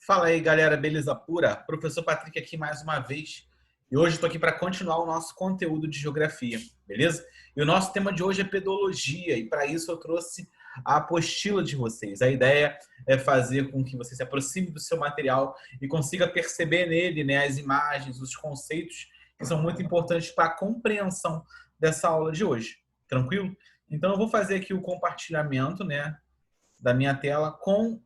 Fala aí, galera, beleza pura? Professor Patrick aqui mais uma vez. E hoje estou aqui para continuar o nosso conteúdo de geografia, beleza? E o nosso tema de hoje é pedologia, e para isso eu trouxe a apostila de vocês. A ideia é fazer com que você se aproxime do seu material e consiga perceber nele, né, as imagens, os conceitos que são muito importantes para a compreensão dessa aula de hoje. Tranquilo? Então eu vou fazer aqui o compartilhamento, né, da minha tela com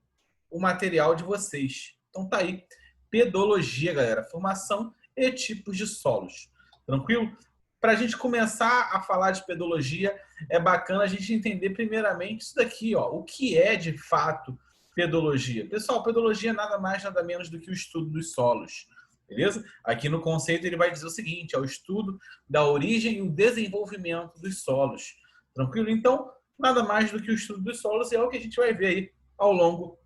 o material de vocês. Então tá aí, pedologia, galera, formação e tipos de solos. Tranquilo? Para a gente começar a falar de pedologia, é bacana a gente entender primeiramente isso daqui, ó, o que é de fato pedologia. Pessoal, pedologia é nada mais, nada menos do que o estudo dos solos. Beleza? Aqui no conceito ele vai dizer o seguinte, é o estudo da origem e o desenvolvimento dos solos. Tranquilo? Então, nada mais do que o estudo dos solos e é o que a gente vai ver aí ao longo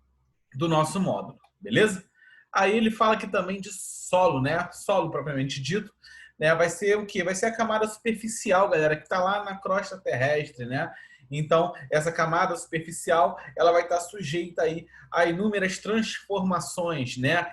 do nosso módulo, beleza? Aí ele fala aqui também de solo, né? Solo propriamente dito, né? Vai ser o quê? Vai ser a camada superficial, galera, que está lá na crosta terrestre, né? Então, essa camada superficial, ela vai estar sujeita aí a inúmeras transformações, né?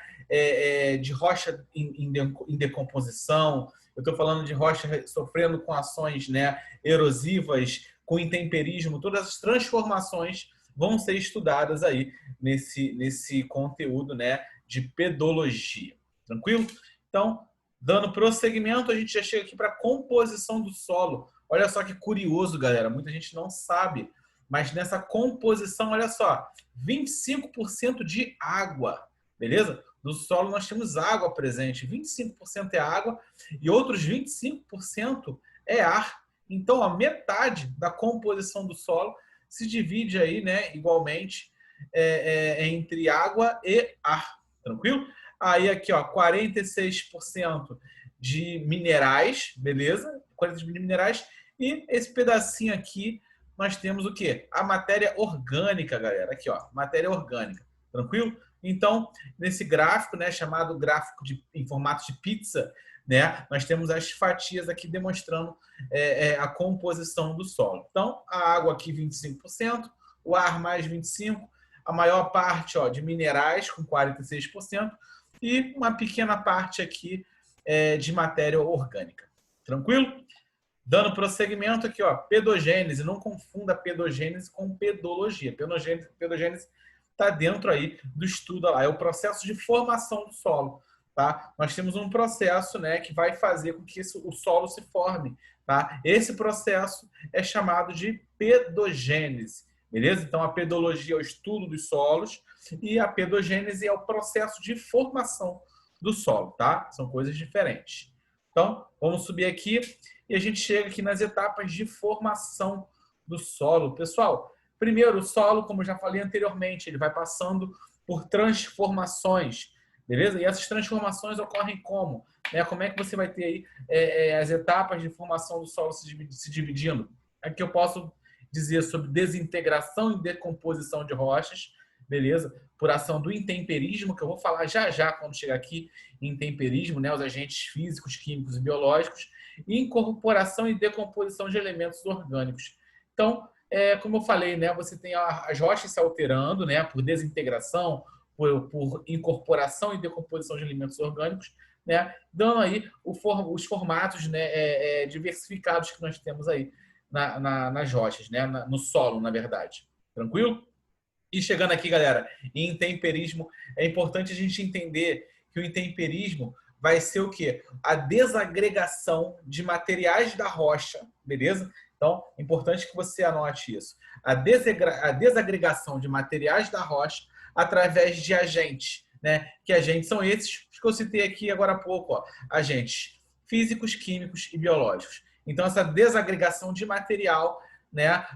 De rocha em decomposição. Eu estou falando de rocha sofrendo com ações, né, erosivas, com intemperismo. Todas as transformações vão ser estudadas aí nesse conteúdo, né, de pedologia. Tranquilo? Então, dando prosseguimento, a gente já chega aqui para a composição do solo. Olha só que curioso, galera. Muita gente não sabe, mas nessa composição, olha só, 25% de água, beleza? No solo nós temos água presente, 25% é água e outros 25% é ar. Então, a metade da composição do solo se divide aí, né, igualmente entre água e ar, tranquilo? Aí aqui, ó, 46% de minerais, beleza? 40% de minerais. E esse pedacinho aqui, nós temos o quê? A matéria orgânica, galera. Aqui, ó, matéria orgânica, tranquilo? Então, nesse gráfico, né, chamado gráfico em formato de pizza, né, nós temos as fatias aqui demonstrando a composição do solo. Então, a água aqui 25%, o ar mais 25%, a maior parte, ó, de minerais com 46% e uma pequena parte aqui de matéria orgânica. Tranquilo? Dando prosseguimento aqui, ó, pedogênese. Não confunda pedogênese com pedologia. Pedogênese está dentro aí do estudo lá. É o processo de formação do solo. Tá? Nós temos um processo, né, que vai fazer com que o solo se forme. Tá? Esse processo é chamado de pedogênese. Beleza? Então, a pedologia é o estudo dos solos e a pedogênese é o processo de formação do solo. Tá? São coisas diferentes. Então, vamos subir aqui e a gente chega aqui nas etapas de formação do solo. Pessoal, primeiro, o solo, como eu já falei anteriormente, ele vai passando por transformações. Beleza? E essas transformações ocorrem como? Como é que você vai ter aí as etapas de formação do solo se dividindo? Aqui eu posso dizer sobre desintegração e decomposição de rochas, beleza? Por ação do intemperismo, que eu vou falar já já quando chegar aqui em intemperismo, né? Os agentes físicos, químicos e biológicos, e incorporação e decomposição de elementos orgânicos. Então, como eu falei, né? Você tem as rochas se alterando, né? Por desintegração, por incorporação e decomposição de elementos orgânicos, né, dando aí os formatos, né, diversificados que nós temos aí nas rochas, né, no solo, na verdade. Tranquilo? E chegando aqui, galera, em intemperismo, é importante a gente entender que o intemperismo vai ser o quê? A desagregação de materiais da rocha, beleza? Então, é importante que você anote isso. A desagregação de materiais da rocha através de agentes, né? Que agentes são esses que eu citei aqui agora há pouco, ó. Agentes físicos, químicos e biológicos. Então, essa desagregação de material, né,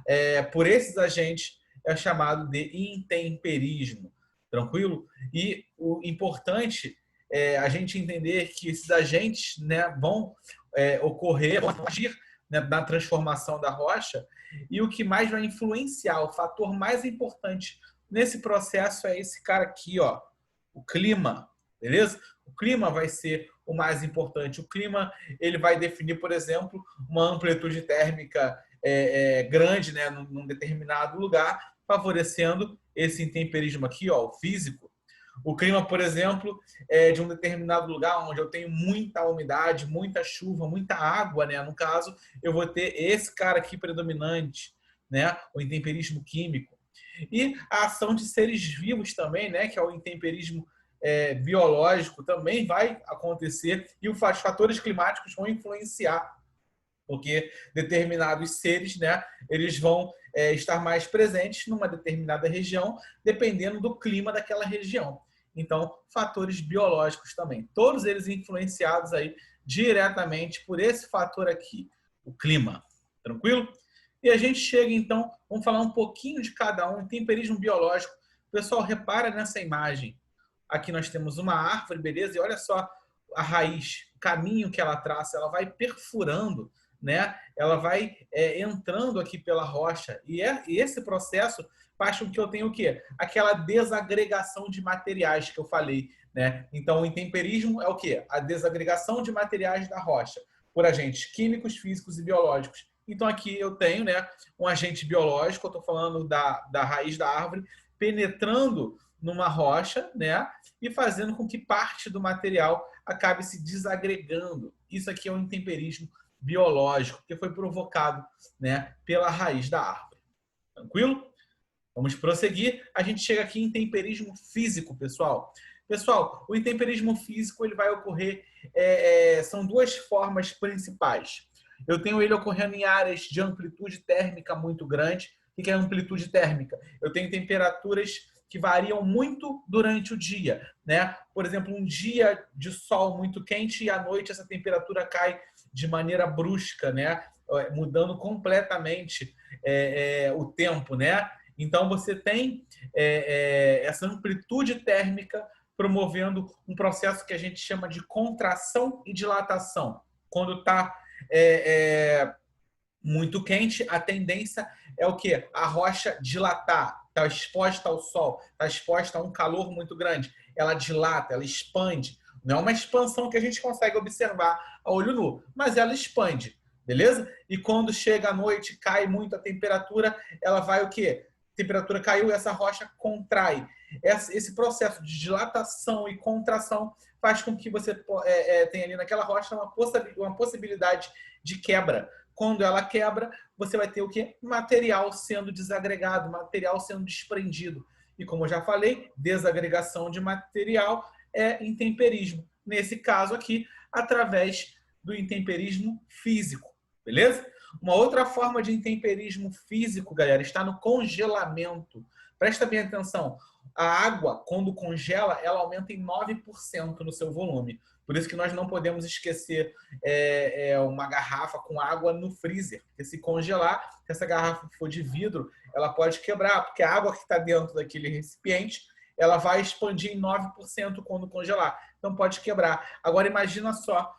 por esses agentes é chamado de intemperismo. Tranquilo? E o importante é a gente entender que esses agentes, né, vão ocorrer, vão agir, né, na transformação da rocha, e o que mais vai influenciar, o fator mais importante nesse processo é esse cara aqui, ó, o clima, beleza? O clima vai ser o mais importante. O clima, ele vai definir, por exemplo, uma amplitude térmica grande, né, num determinado lugar, favorecendo esse intemperismo aqui, ó, o físico. O clima, por exemplo, é de um determinado lugar onde eu tenho muita umidade, muita chuva, muita água, né? No caso, eu vou ter esse cara aqui predominante, né? O intemperismo químico. E a ação de seres vivos também, né? Que é o intemperismo biológico, também vai acontecer. E os fatores climáticos vão influenciar, porque determinados seres, né, eles vão estar mais presentes numa determinada região, dependendo do clima daquela região. Então, fatores biológicos também. Todos eles influenciados aí diretamente por esse fator aqui, o clima. Tranquilo? E a gente chega, então, vamos falar um pouquinho de cada um. Temperismo biológico. Pessoal, repara nessa imagem. Aqui nós temos uma árvore, beleza? E olha só a raiz, o caminho que ela traça, ela vai perfurando, né? Ela vai entrando aqui pela rocha. E esse processo faz com que eu tenha o quê? Aquela desagregação de materiais que eu falei, né? Então, o intemperismo é o quê? A desagregação de materiais da rocha por agentes químicos, físicos e biológicos. Então, aqui eu tenho, né, um agente biológico, eu estou falando da raiz da árvore, penetrando numa rocha, né, e fazendo com que parte do material acabe se desagregando. Isso aqui é um intemperismo biológico que foi provocado, né, pela raiz da árvore. Tranquilo? Vamos prosseguir. A gente chega aqui em intemperismo físico, pessoal. Pessoal, o intemperismo físico ele vai ocorrer, são duas formas principais. Eu tenho ele ocorrendo em áreas de amplitude térmica muito grande. O que é amplitude térmica? Eu tenho temperaturas que variam muito durante o dia, né? Por exemplo, um dia de sol muito quente e à noite essa temperatura cai de maneira brusca, né? Mudando completamente o tempo, né? Então você tem essa amplitude térmica promovendo um processo que a gente chama de contração e dilatação. Quando está muito quente, a tendência é o quê? A rocha dilatar, está exposta ao sol, está exposta a um calor muito grande. Ela dilata, ela expande. Não é uma expansão que a gente consegue observar a olho nu, mas ela expande, beleza? E quando chega à noite, cai muito a temperatura, ela vai o quê? A temperatura caiu e essa rocha contrai. Esse processo de dilatação e contração faz com que você tenha ali naquela rocha uma possibilidade de quebra. Quando ela quebra, você vai ter o quê? Material sendo desagregado, material sendo desprendido. E como eu já falei, desagregação de material é intemperismo. Nesse caso aqui, através do intemperismo físico. Beleza? Uma outra forma de intemperismo físico, galera, está no congelamento. Presta bem atenção. A água, quando congela, ela aumenta em 9% no seu volume. Por isso que nós não podemos esquecer uma garrafa com água no freezer. Porque se congelar, se essa garrafa for de vidro, ela pode quebrar, porque a água que está dentro daquele recipiente, ela vai expandir em 9% quando congelar. Então pode quebrar. Agora imagina só,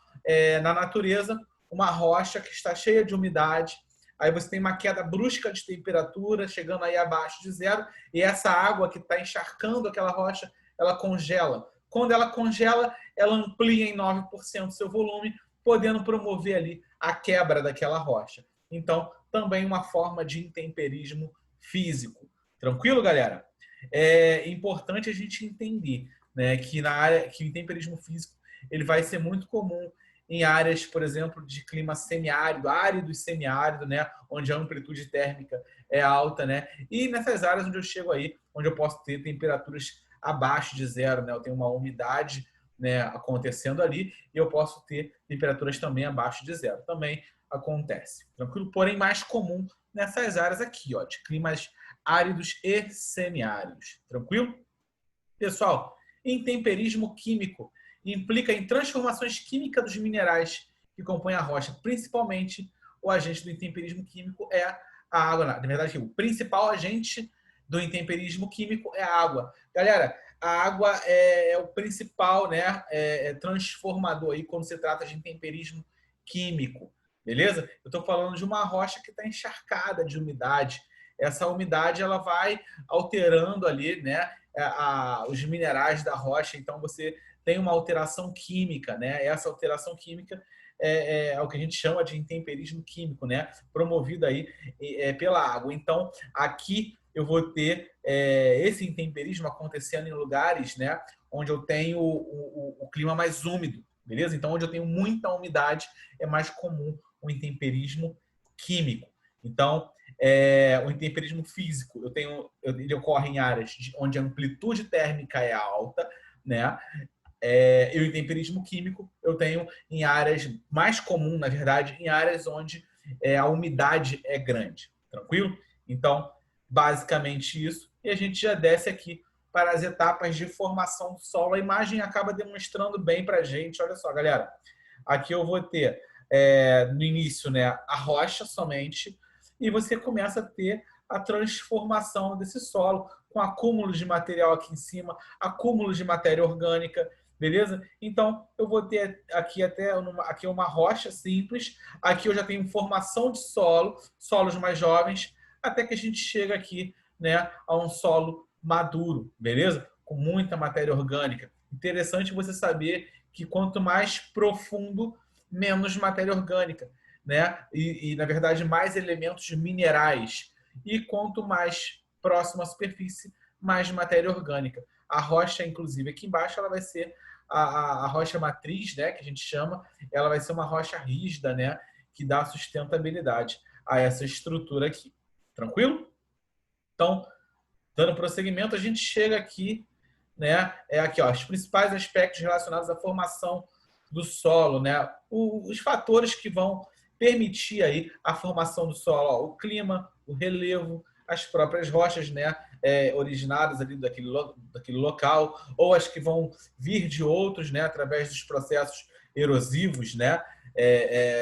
na natureza, uma rocha que está cheia de umidade, aí você tem uma queda brusca de temperatura, chegando aí abaixo de zero, e essa água que está encharcando aquela rocha, ela congela. Quando ela congela, ela amplia em 9% seu volume, podendo promover ali a quebra daquela rocha. Então, também uma forma de intemperismo físico. Tranquilo, galera? É importante a gente entender, né, que que o intemperismo físico ele vai ser muito comum em áreas, por exemplo, de clima semiárido, árido e semiárido, né, onde a amplitude térmica é alta, né, e nessas áreas onde eu chego aí, onde eu posso ter temperaturas abaixo de zero, né, eu tenho uma umidade, né, acontecendo ali e eu posso ter temperaturas também abaixo de zero, também acontece, tranquilo? Porém, mais comum nessas áreas aqui, ó, de climas áridos e semiáridos, tranquilo? Pessoal, intemperismo químico implica em transformações químicas dos minerais que compõem a rocha. Principalmente, o agente do intemperismo químico é a água. Na verdade, o principal agente do intemperismo químico é a água. Galera, a água é o principal, né, transformador aí quando se trata de intemperismo químico. Beleza? Eu estou falando de uma rocha que está encharcada de umidade. Essa umidade ela vai alterando ali, né, os minerais da rocha, então você tem uma alteração química, né? Essa alteração química é o que a gente chama de intemperismo químico, né? Promovido aí pela água. Então, aqui eu vou ter esse intemperismo acontecendo em lugares, né, onde eu tenho o clima mais úmido, beleza? Então, onde eu tenho muita umidade, é mais comum o intemperismo químico. Então, o intemperismo físico, ele ocorre em áreas onde a amplitude térmica é alta, né? E o intemperismo químico eu tenho em áreas mais comum, na verdade, em áreas onde a umidade é grande. Tranquilo? Então, basicamente isso. E a gente já desce aqui para as etapas de formação do solo. A imagem acaba demonstrando bem para a gente. Olha só, galera. Aqui eu vou ter, no início, né, a rocha somente. E você começa a ter a transformação desse solo com acúmulos de material aqui em cima, acúmulos de matéria orgânica, beleza? Então, eu vou ter aqui aqui uma rocha simples. Aqui eu já tenho formação de solo, solos mais jovens, até que a gente chega aqui, né, a um solo maduro, beleza? Com muita matéria orgânica. Interessante você saber que quanto mais profundo, menos matéria orgânica, né? Na verdade, mais elementos minerais. E quanto mais próximo à superfície, mais matéria orgânica. A rocha, inclusive, aqui embaixo, ela vai ser a rocha matriz, né, que a gente chama, ela vai ser uma rocha rígida, né, que dá sustentabilidade a essa estrutura aqui. Tranquilo? Então, dando prosseguimento, a gente chega aqui, né, aqui, ó, os principais aspectos relacionados à formação do solo, né, os fatores que vão permitir aí a formação do solo, ó, o clima, o relevo, as próprias rochas, né, originadas ali daquele local, ou as que vão vir de outros, né, através dos processos erosivos, né,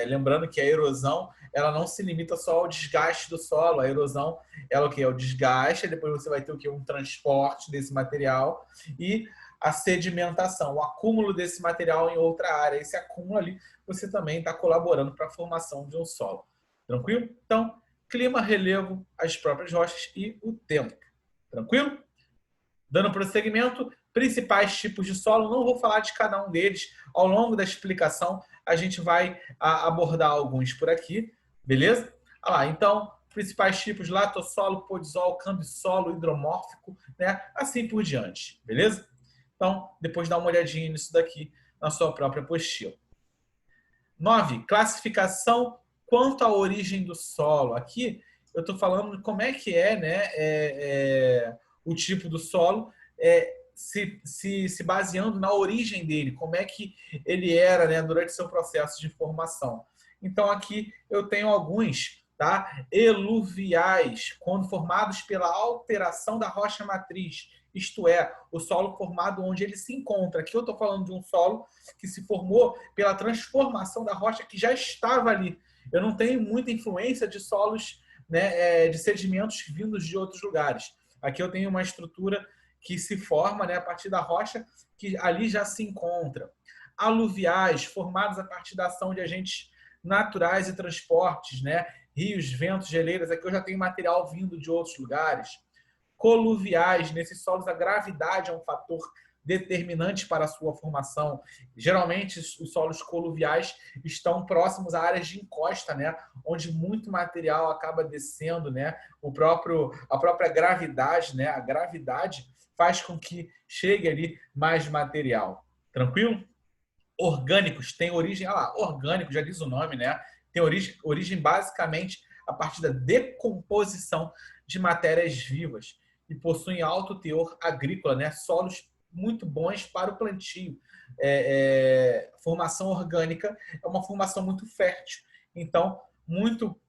lembrando que a erosão ela não se limita só ao desgaste do solo, a erosão ela o que é o desgaste, depois você vai ter o que um transporte desse material e a sedimentação, o acúmulo desse material em outra área. Esse acúmulo ali, você também está colaborando para a formação de um solo. Tranquilo? Então, clima, relevo, as próprias rochas e o tempo. Tranquilo? Dando prosseguimento, principais tipos de solo, não vou falar de cada um deles. Ao longo da explicação, a gente vai abordar alguns por aqui, beleza? Então, principais tipos, latossolo, podissolo, cambissolo, hidromórfico, né? Assim por diante, beleza? Então, depois dá uma olhadinha nisso daqui na sua própria apostila. 9. Classificação quanto à origem do solo. Aqui eu estou falando de como é que né, o tipo do solo, se baseando na origem dele, como é que ele era, né, durante seu processo de formação. Então aqui eu tenho alguns, tá? Eluviais, quando formados pela alteração da rocha matriz, isto é, o solo formado onde ele se encontra. Aqui eu estou falando de um solo que se formou pela transformação da rocha que já estava ali. Eu não tenho muita influência de solos, né, de sedimentos vindos de outros lugares. Aqui eu tenho uma estrutura que se forma, né, a partir da rocha que ali já se encontra. Aluviais, formados a partir da ação de agentes naturais e transportes, né? Rios, ventos, geleiras. Aqui eu já tenho material vindo de outros lugares. Coluviais, nesses solos a gravidade é um fator determinante para a sua formação. Geralmente os solos coluviais estão próximos a áreas de encosta, né, onde muito material acaba descendo, né? A própria gravidade, né? A gravidade faz com que chegue ali mais material. Tranquilo? Orgânicos têm origem, orgânico, já diz o nome, né? Tem origem basicamente a partir da decomposição de matérias vivas e possuem alto teor agrícola, né? Solos muito bons para o plantio. Formação orgânica é uma formação muito fértil, então muito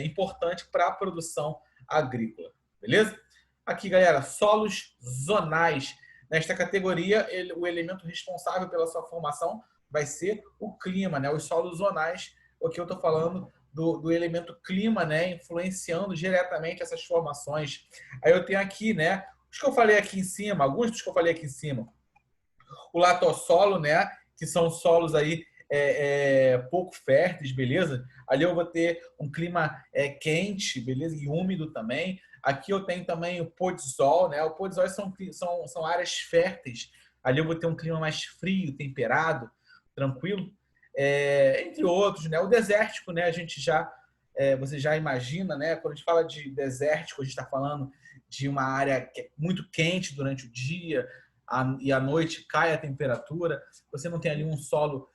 importante para a produção agrícola, beleza? Aqui, galera, solos zonais. Nesta categoria, o elemento responsável pela sua formação vai ser o clima, né? Os solos zonais, o que eu estou falando do elemento clima, né? Influenciando diretamente essas formações. Aí eu tenho aqui, né? Os que eu falei aqui em cima, alguns dos que eu falei aqui em cima. O latossolo, né? Que são solos aí pouco férteis, beleza? Ali eu vou ter um clima quente, beleza? E úmido também. Aqui eu tenho também o podissol, né? O podissol são áreas férteis. Ali eu vou ter um clima mais frio, temperado, tranquilo. Entre outros, né? O desértico, né? A gente já você já imagina, né? Quando a gente fala de desértico, a gente está falando de uma área que é muito quente durante o dia e à noite cai a temperatura. Você não tem ali um solo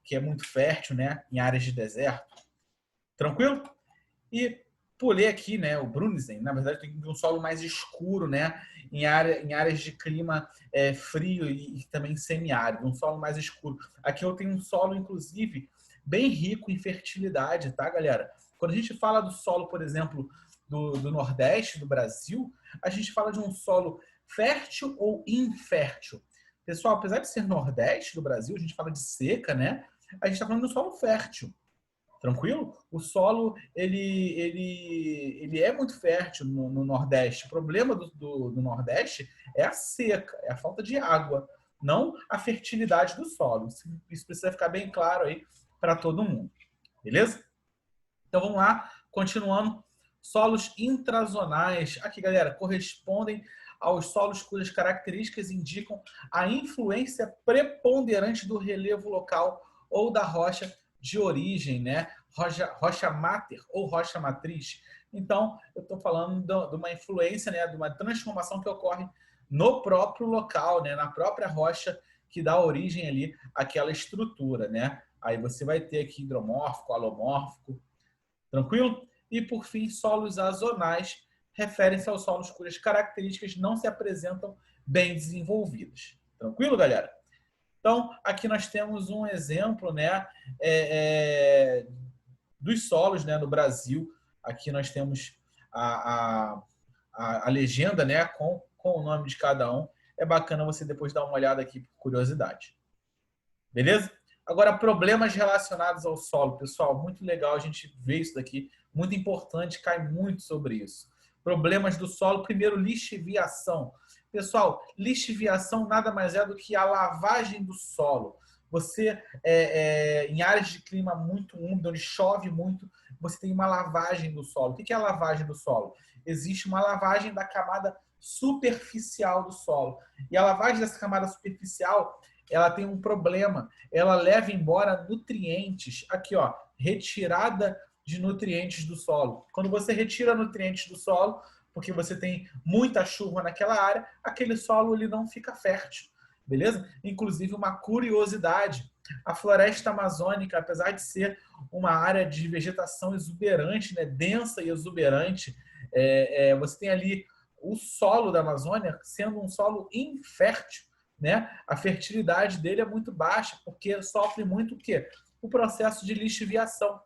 que é muito fértil, né? Em áreas de deserto. Tranquilo? E pulei aqui, né? O Brunisen, na verdade, tem um solo mais escuro, né? Em áreas de clima frio e também semiárido, um solo mais escuro. Aqui eu tenho um solo, inclusive, bem rico em fertilidade, tá, galera? Quando a gente fala do solo, por exemplo, do Nordeste do Brasil, a gente fala de um solo fértil ou infértil. Pessoal, apesar de ser Nordeste do Brasil, a gente fala de seca, né? A gente está falando do solo fértil. Tranquilo? O solo ele é muito fértil no Nordeste. O problema do Nordeste é a seca, é a falta de água, não a fertilidade do solo. Isso precisa ficar bem claro aí para todo mundo. Beleza? Então vamos lá, continuando. Solos intrazonais, aqui galera, correspondem aos solos cujas características indicam a influência preponderante do relevo local ou da rocha de origem, né? Rocha máter ou rocha matriz. Então, eu estou falando de uma influência, né? De uma transformação que ocorre no próprio local, né? Na própria rocha que dá origem ali àquela estrutura, né? Aí você vai ter aqui hidromórfico, alomórfico, tranquilo? E, por fim, solos azonais referem-se aos solos cujas características não se apresentam bem desenvolvidas. Tranquilo, galera? Então, aqui nós temos um exemplo, né, dos solos, né, no Brasil. Aqui nós temos a legenda, né, com o nome de cada um. É bacana você depois dar uma olhada aqui por curiosidade. Beleza? Agora, problemas relacionados ao solo. Pessoal, muito legal a gente ver isso daqui. Muito importante, cai muito sobre isso. Problemas do solo. Primeiro, lixiviação. Pessoal, lixiviação nada mais é do que a lavagem do solo. Você, em áreas de clima muito úmido, onde chove muito, você tem uma lavagem do solo. O que é a lavagem do solo? Existe uma lavagem da camada superficial do solo. E a lavagem dessa camada superficial, ela tem um problema. Ela leva embora nutrientes. Aqui, ó, retirada de nutrientes do solo. Quando você retira nutrientes do solo, porque você tem muita chuva naquela área, aquele solo ele não fica fértil, beleza? Inclusive, uma curiosidade, a floresta amazônica, apesar de ser uma área de vegetação exuberante, né, densa e exuberante, você tem ali o solo da Amazônia sendo um solo infértil, né? A fertilidade dele é muito baixa, porque sofre muito o quê? O processo de lixiviação.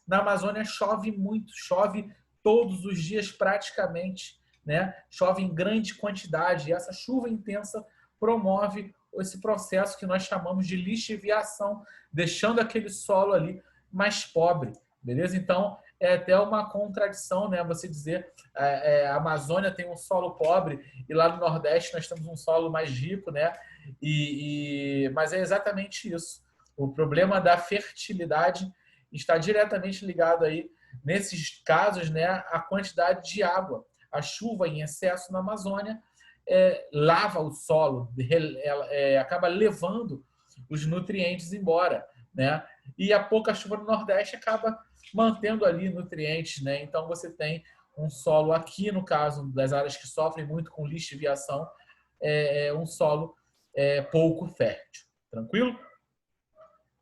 Na Amazônia chove muito, chove todos os dias praticamente, né? Chove em grande quantidade e essa chuva intensa promove esse processo que nós chamamos de lixiviação, deixando aquele solo ali mais pobre, beleza? Então, é até uma contradição, né? Você dizer a Amazônia tem um solo pobre e lá no Nordeste nós temos um solo mais rico, né? Mas é exatamente isso. O problema da fertilidade está diretamente ligado aí, nesses casos, né, à quantidade de água. A chuva em excesso na Amazônia lava o solo, acaba levando os nutrientes embora, né? E a pouca chuva no Nordeste acaba mantendo ali nutrientes, né? Então você tem um solo aqui, no caso das áreas que sofrem muito com lixiviação, um solo pouco fértil. Tranquilo?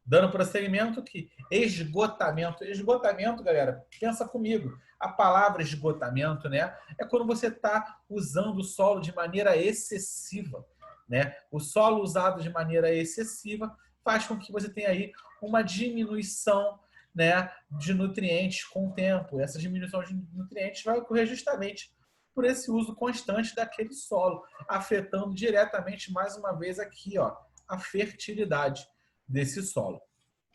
Dando prosseguimento que esgotamento. Esgotamento, galera, pensa comigo. A palavra esgotamento, né, é quando você está usando o solo de maneira excessiva, né? O solo usado de maneira excessiva faz com que você tenha aí uma diminuição, né, de nutrientes com o tempo. Essa diminuição de nutrientes vai ocorrer justamente por esse uso constante daquele solo, afetando diretamente, mais uma vez aqui, ó, a fertilidade desse solo.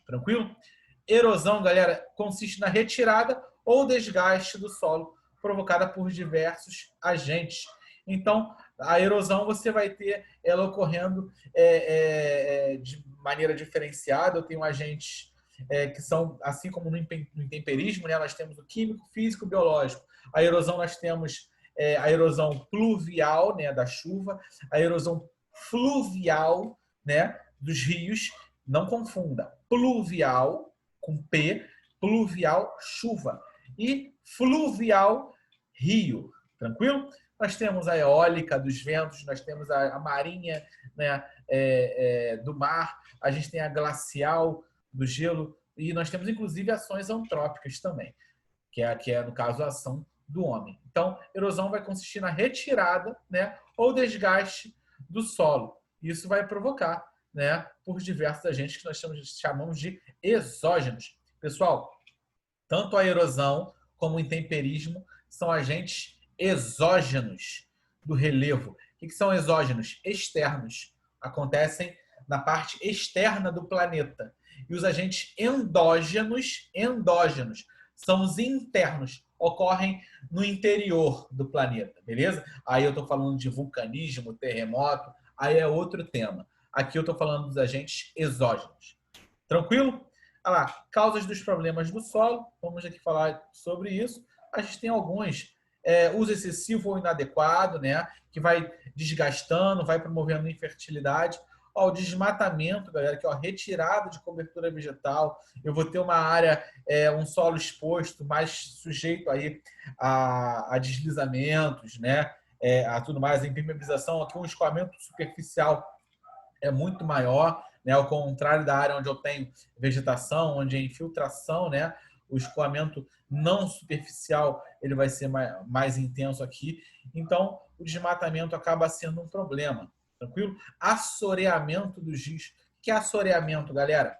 Tranquilo? Erosão, galera, consiste na retirada ou desgaste do solo provocada por diversos agentes. Então, a erosão você vai ter ela ocorrendo de maneira diferenciada. Eu tenho agentes que são, assim como no intemperismo, né, nós temos o químico, físico, biológico. A erosão nós temos a erosão pluvial, né, da chuva, a erosão fluvial, né, dos rios. Não confunda. Pluvial, com P, pluvial, chuva, e fluvial, rio. Tranquilo? Nós temos a eólica dos ventos, nós temos a marinha, né, do mar, a gente tem a glacial do gelo, e nós temos inclusive ações antrópicas também, que é no caso a ação do homem. Então, erosão vai consistir na retirada, né, ou desgaste do solo. Isso vai provocar, né, por diversos agentes que nós chamamos de exógenos. Pessoal, tanto a erosão como o intemperismo são agentes exógenos do relevo. O que são exógenos? Externos. Acontecem na parte externa do planeta. E os agentes endógenos são os internos, ocorrem no interior do planeta, beleza? Aí eu estou falando de vulcanismo, terremoto, aí é outro tema. Aqui eu estou falando dos agentes exógenos. Tranquilo? Olha lá, causas dos problemas do solo, vamos aqui falar sobre isso. A gente tem alguns, uso excessivo ou inadequado, né, que vai desgastando, vai promovendo infertilidade. Ó, o desmatamento, galera, que é a retirada de cobertura vegetal. Eu vou ter uma área, um solo exposto, mais sujeito aí a deslizamentos, né, a tudo mais, a impermeabilização, aqui um escoamento superficial é muito maior, né? Ao contrário da área onde eu tenho vegetação, onde é infiltração, né? O escoamento não superficial ele vai ser mais intenso aqui. Então, o desmatamento acaba sendo um problema. Tranquilo? Assoreamento dos rios. O que é assoreamento, galera?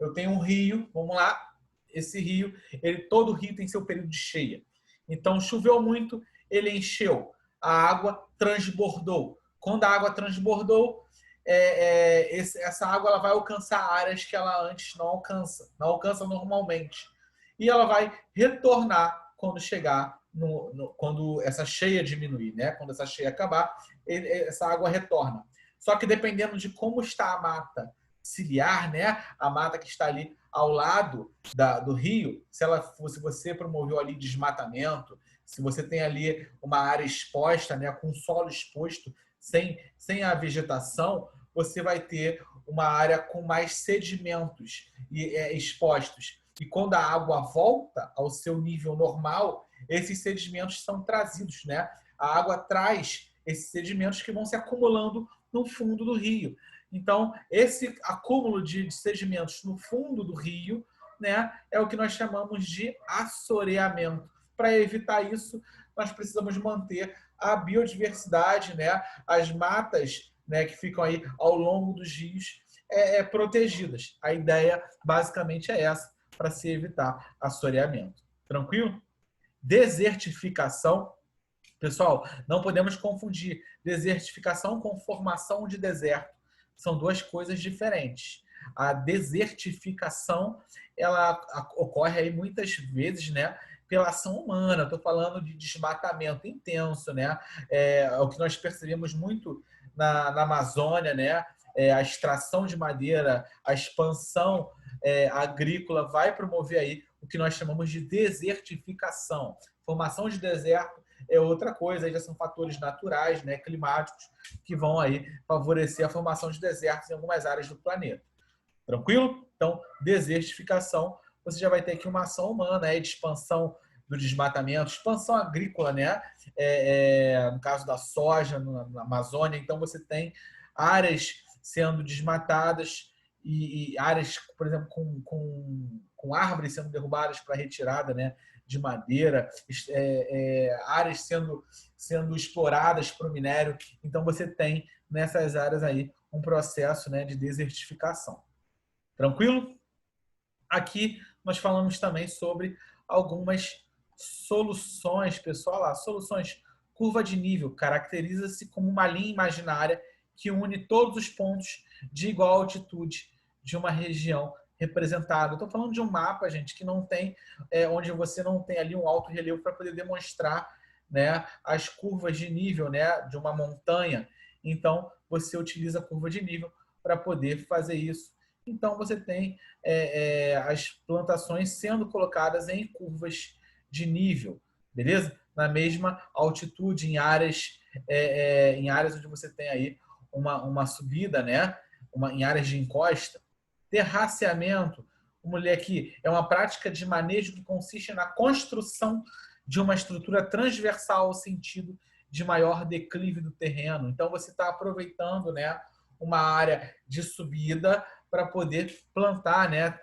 Eu tenho um rio, vamos lá. Esse rio, todo rio tem seu período de cheia. Então, choveu muito, ele encheu. A água transbordou. Quando a água transbordou, essa água ela vai alcançar áreas que ela antes não alcança normalmente. E ela vai retornar quando chegar, quando essa cheia diminuir, né? Quando essa cheia acabar, essa água retorna. Só que dependendo de como está a mata ciliar, né? A mata que está ali ao lado do rio, se você promoveu ali desmatamento, se você tem ali uma área exposta, né? Com solo exposto, sem a vegetação, você vai ter uma área com mais sedimentos expostos. E quando a água volta ao seu nível normal, esses sedimentos são trazidos, né? A água traz esses sedimentos que vão se acumulando no fundo do rio. Então, esse acúmulo de sedimentos no fundo do rio, né, é o que nós chamamos de assoreamento. Para evitar isso, nós precisamos manter a biodiversidade, né, as matas, né, que ficam aí ao longo dos rios protegidas. A ideia basicamente é essa, para se evitar assoreamento. Tranquilo? Desertificação. Pessoal, não podemos confundir desertificação com formação de deserto. São duas coisas diferentes. A desertificação, ela ocorre aí muitas vezes, né, pela ação humana. Estou falando de desmatamento intenso, né? É o que nós percebemos muito na Amazônia, né? A extração de madeira, a expansão agrícola vai promover aí o que nós chamamos de desertificação. Formação de deserto é outra coisa, aí já são fatores naturais, né, climáticos, que vão aí favorecer a formação de desertos em algumas áreas do planeta. Tranquilo? Então, desertificação, você já vai ter aqui uma ação humana, de expansão do desmatamento, expansão agrícola, né? No caso da soja, na Amazônia, então você tem áreas sendo desmatadas e áreas, por exemplo, com árvores sendo derrubadas para retirada, né, de madeira, áreas sendo exploradas para o minério. Então, você tem nessas áreas aí um processo, né, de desertificação. Tranquilo? Aqui nós falamos também sobre algumas soluções, pessoal. Lá, soluções. Curva de nível caracteriza-se como uma linha imaginária que une todos os pontos de igual altitude de uma região representada. Estou falando de um mapa, gente, que não tem, onde você não tem ali um alto relevo para poder demonstrar, né, as curvas de nível, né, de uma montanha. Então, você utiliza a curva de nível para poder fazer isso. Então, você tem as plantações sendo colocadas em curvas de nível, beleza? Na mesma altitude, em áreas onde você tem aí uma subida, né? Em áreas de encosta. Terraceamento, mulher aqui, é uma prática de manejo que consiste na construção de uma estrutura transversal ao sentido de maior declive do terreno. Então, você está aproveitando, né, uma área de subida para poder plantar, né,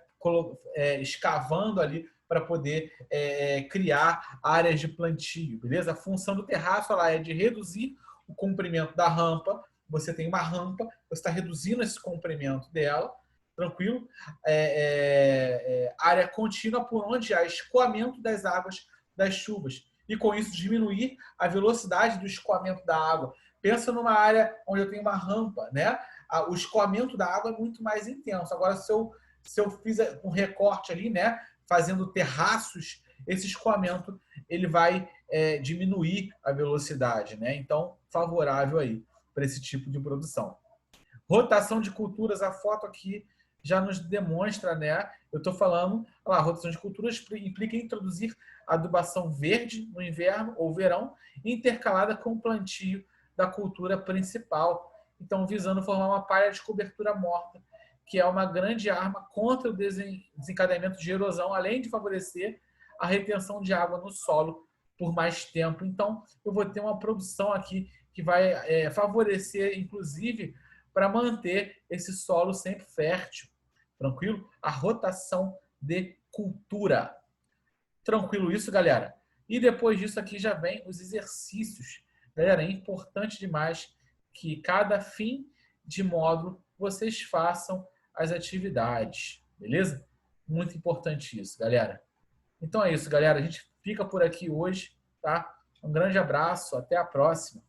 escavando ali para poder criar áreas de plantio, beleza? A função do terraço ela é de reduzir o comprimento da rampa. Você tem uma rampa, você está reduzindo esse comprimento dela, tranquilo? Área contínua por onde há escoamento das águas das chuvas. E com isso diminuir a velocidade do escoamento da água. Pensa numa área onde eu tenho uma rampa, né? O escoamento da água é muito mais intenso. Agora, se eu fiz um recorte ali, né? Fazendo terraços, esse escoamento ele vai diminuir a velocidade, né? Então, favorável aí para esse tipo de produção. Rotação de culturas, a foto aqui já nos demonstra, né? Eu estou falando, olha lá, rotação de culturas implica introduzir adubação verde no inverno ou verão, intercalada com o plantio da cultura principal. Então, visando formar uma palha de cobertura morta, que é uma grande arma contra o desencadeamento de erosão, além de favorecer a retenção de água no solo por mais tempo. Então, eu vou ter uma produção aqui que vai favorecer, inclusive, para manter esse solo sempre fértil. Tranquilo? A rotação de cultura. Tranquilo isso, galera? E depois disso aqui já vem os exercícios. Galera, é importante demais que cada fim de módulo vocês façam as atividades. Beleza? Muito importante isso, galera. Então é isso, galera. A gente fica por aqui hoje, tá? Um grande abraço. Até a próxima.